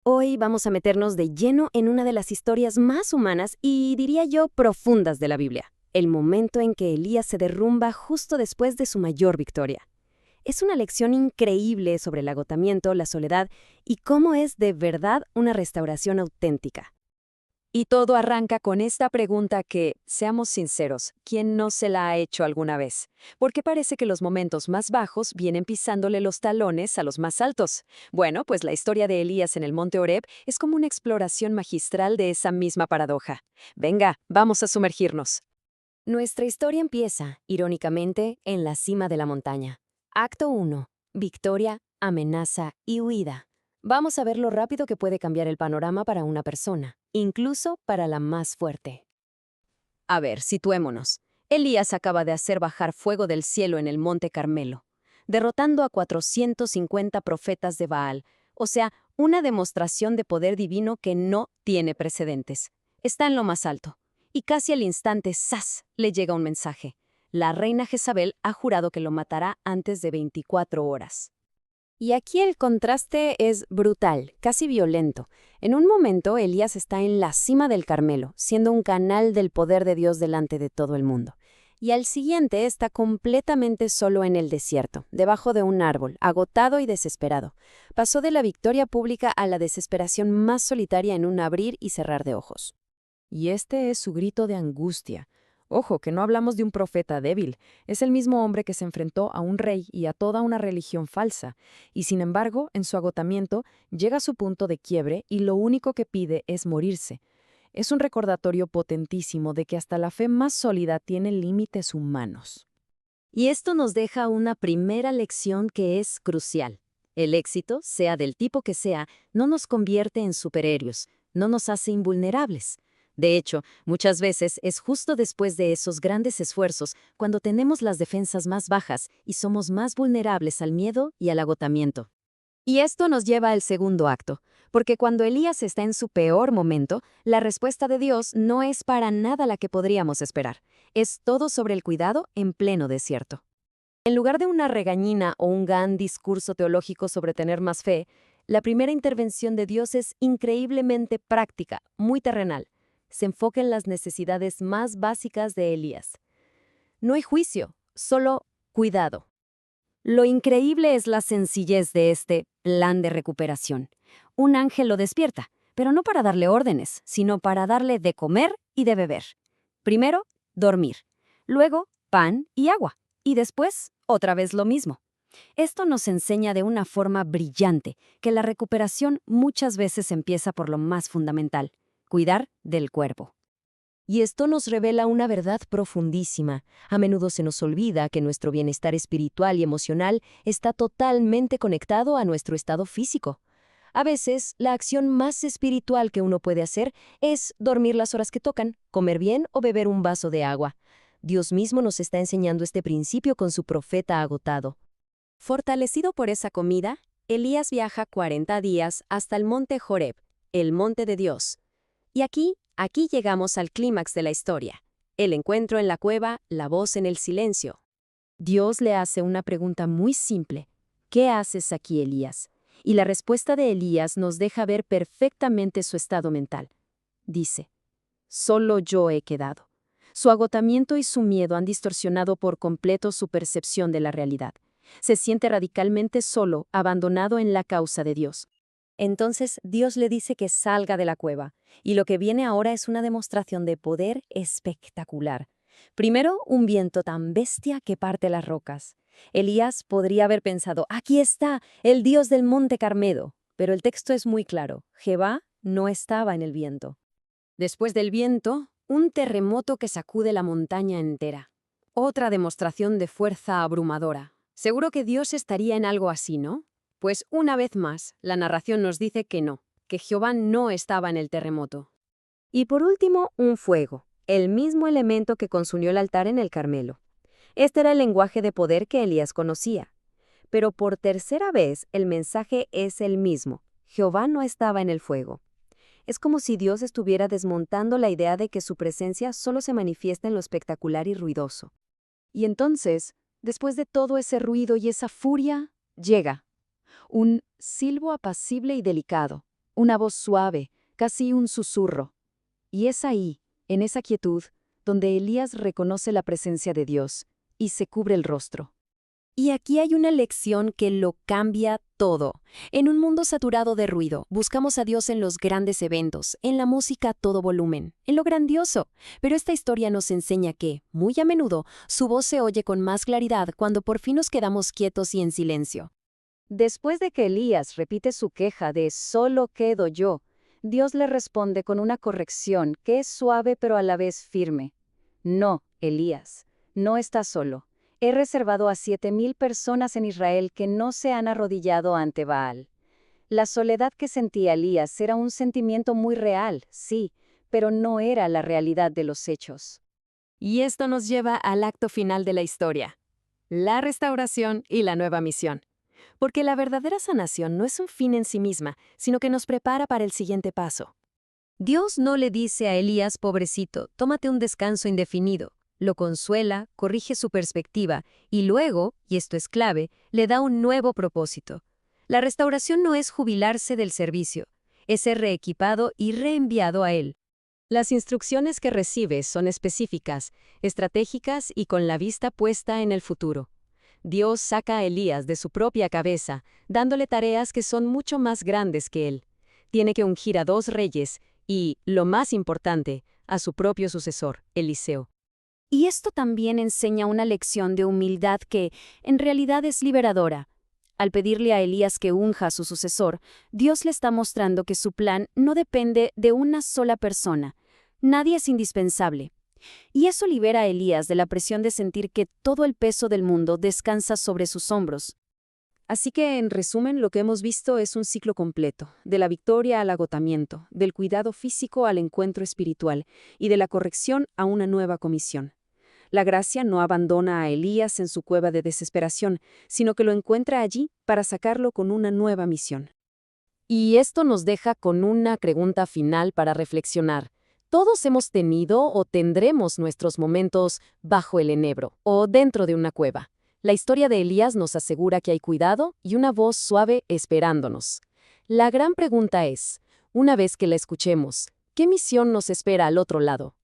Hoy vamos a meternos de lleno en una de las historias más humanas y, diría yo, profundas de la Biblia, el momento en que Elías se derrumba justo después de su mayor victoria. Es una lección increíble sobre el agotamiento, la soledad y cómo es de verdad una restauración auténtica. Y todo arranca con esta pregunta que, seamos sinceros, ¿quién no se la ha hecho alguna vez? Porque parece que los momentos más bajos vienen pisándole los talones a los más altos. Bueno, pues la historia de Elías en el monte Horeb es como una exploración magistral de esa misma paradoja. Venga, vamos a sumergirnos. Nuestra historia empieza, irónicamente, en la cima de la montaña. Acto 1. Victoria, amenaza y huida. Vamos a ver lo rápido que puede cambiar el panorama para una persona, incluso para la más fuerte. A ver, situémonos. Elías acaba de hacer bajar fuego del cielo en el monte Carmelo, derrotando a 450 profetas de Baal, o sea, una demostración de poder divino que no tiene precedentes. Está en lo más alto, y casi al instante, ¡zas!, le llega un mensaje. La reina Jezabel ha jurado que lo matará antes de 24 horas. Y aquí el contraste es brutal, casi violento. En un momento, Elías está en la cima del Carmelo, siendo un canal del poder de Dios delante de todo el mundo. Y al siguiente está completamente solo en el desierto, debajo de un árbol, agotado y desesperado. Pasó de la victoria pública a la desesperación más solitaria en un abrir y cerrar de ojos. Y este es su grito de angustia. Ojo, que no hablamos de un profeta débil, es el mismo hombre que se enfrentó a un rey y a toda una religión falsa, y sin embargo, en su agotamiento, llega a su punto de quiebre y lo único que pide es morirse. Es un recordatorio potentísimo de que hasta la fe más sólida tiene límites humanos. Y esto nos deja una primera lección que es crucial. El éxito, sea del tipo que sea, no nos convierte en superhéroes, no nos hace invulnerables. De hecho, muchas veces es justo después de esos grandes esfuerzos cuando tenemos las defensas más bajas y somos más vulnerables al miedo y al agotamiento. Y esto nos lleva al segundo acto, porque cuando Elías está en su peor momento, la respuesta de Dios no es para nada la que podríamos esperar. Es todo sobre el cuidado en pleno desierto. En lugar de una regañina o un gran discurso teológico sobre tener más fe, la primera intervención de Dios es increíblemente práctica, muy terrenal. Se enfoca en las necesidades más básicas de Elías. No hay juicio, solo cuidado. Lo increíble es la sencillez de este plan de recuperación. Un ángel lo despierta, pero no para darle órdenes, sino para darle de comer y de beber. Primero, dormir. Luego, pan y agua. Y después, otra vez lo mismo. Esto nos enseña de una forma brillante que la recuperación muchas veces empieza por lo más fundamental, cuidar del cuerpo. Y esto nos revela una verdad profundísima. A menudo se nos olvida que nuestro bienestar espiritual y emocional está totalmente conectado a nuestro estado físico. A veces, la acción más espiritual que uno puede hacer es dormir las horas que tocan, comer bien o beber un vaso de agua. Dios mismo nos está enseñando este principio con su profeta agotado. Fortalecido por esa comida, Elías viaja 40 días hasta el monte Horeb, el monte de Dios. Y aquí llegamos al clímax de la historia. El encuentro en la cueva, la voz en el silencio. Dios le hace una pregunta muy simple. ¿Qué haces aquí, Elías? Y la respuesta de Elías nos deja ver perfectamente su estado mental. Dice, solo yo he quedado. Su agotamiento y su miedo han distorsionado por completo su percepción de la realidad. Se siente radicalmente solo, abandonado en la causa de Dios. Entonces Dios le dice que salga de la cueva, y lo que viene ahora es una demostración de poder espectacular. Primero, un viento tan bestia que parte las rocas. Elías podría haber pensado, aquí está, el Dios del monte Carmelo, pero el texto es muy claro, Jehová no estaba en el viento. Después del viento, un terremoto que sacude la montaña entera. Otra demostración de fuerza abrumadora. Seguro que Dios estaría en algo así, ¿no? Pues una vez más, la narración nos dice que no, que Jehová no estaba en el terremoto. Y por último, un fuego, el mismo elemento que consumió el altar en el Carmelo. Este era el lenguaje de poder que Elías conocía. Pero por tercera vez, el mensaje es el mismo. Jehová no estaba en el fuego. Es como si Dios estuviera desmontando la idea de que su presencia solo se manifiesta en lo espectacular y ruidoso. Y entonces, después de todo ese ruido y esa furia, llega un silbo apacible y delicado, Una voz suave, casi un susurro. Y es ahí, en esa quietud, donde Elías reconoce la presencia de Dios y se cubre el rostro. Y aquí hay una lección que lo cambia todo. En un mundo saturado de ruido, buscamos a Dios en los grandes eventos, en la música a todo volumen, en lo grandioso. Pero esta historia nos enseña que, muy a menudo, su voz se oye con más claridad cuando por fin nos quedamos quietos y en silencio. Después de que Elías repite su queja de «solo quedo yo», Dios le responde con una corrección que es suave pero a la vez firme. No, Elías, no estás solo. He reservado a 7,000 personas en Israel que no se han arrodillado ante Baal. La soledad que sentía Elías era un sentimiento muy real, sí, pero no era la realidad de los hechos. Y esto nos lleva al acto final de la historia, la restauración y la nueva misión. Porque la verdadera sanación no es un fin en sí misma, sino que nos prepara para el siguiente paso. Dios no le dice a Elías, pobrecito, tómate un descanso indefinido. Lo consuela, corrige su perspectiva y luego, y esto es clave, le da un nuevo propósito. La restauración no es jubilarse del servicio, es ser reequipado y reenviado a Él. Las instrucciones que recibe son específicas, estratégicas y con la vista puesta en el futuro. Dios saca a Elías de su propia cabeza, dándole tareas que son mucho más grandes que él. Tiene que ungir a 2 reyes y, lo más importante, a su propio sucesor, Eliseo. Y esto también enseña una lección de humildad que, en realidad, es liberadora. Al pedirle a Elías que unja a su sucesor, Dios le está mostrando que su plan no depende de una sola persona. Nadie es indispensable. Y eso libera a Elías de la presión de sentir que todo el peso del mundo descansa sobre sus hombros. Así que, en resumen, lo que hemos visto es un ciclo completo, de la victoria al agotamiento, del cuidado físico al encuentro espiritual y de la corrección a una nueva comisión. La gracia no abandona a Elías en su cueva de desesperación, sino que lo encuentra allí para sacarlo con una nueva misión. Y esto nos deja con una pregunta final para reflexionar. Todos hemos tenido o tendremos nuestros momentos bajo el enebro o dentro de una cueva. La historia de Elías nos asegura que hay cuidado y una voz suave esperándonos. La gran pregunta es, una vez que la escuchemos, ¿qué misión nos espera al otro lado?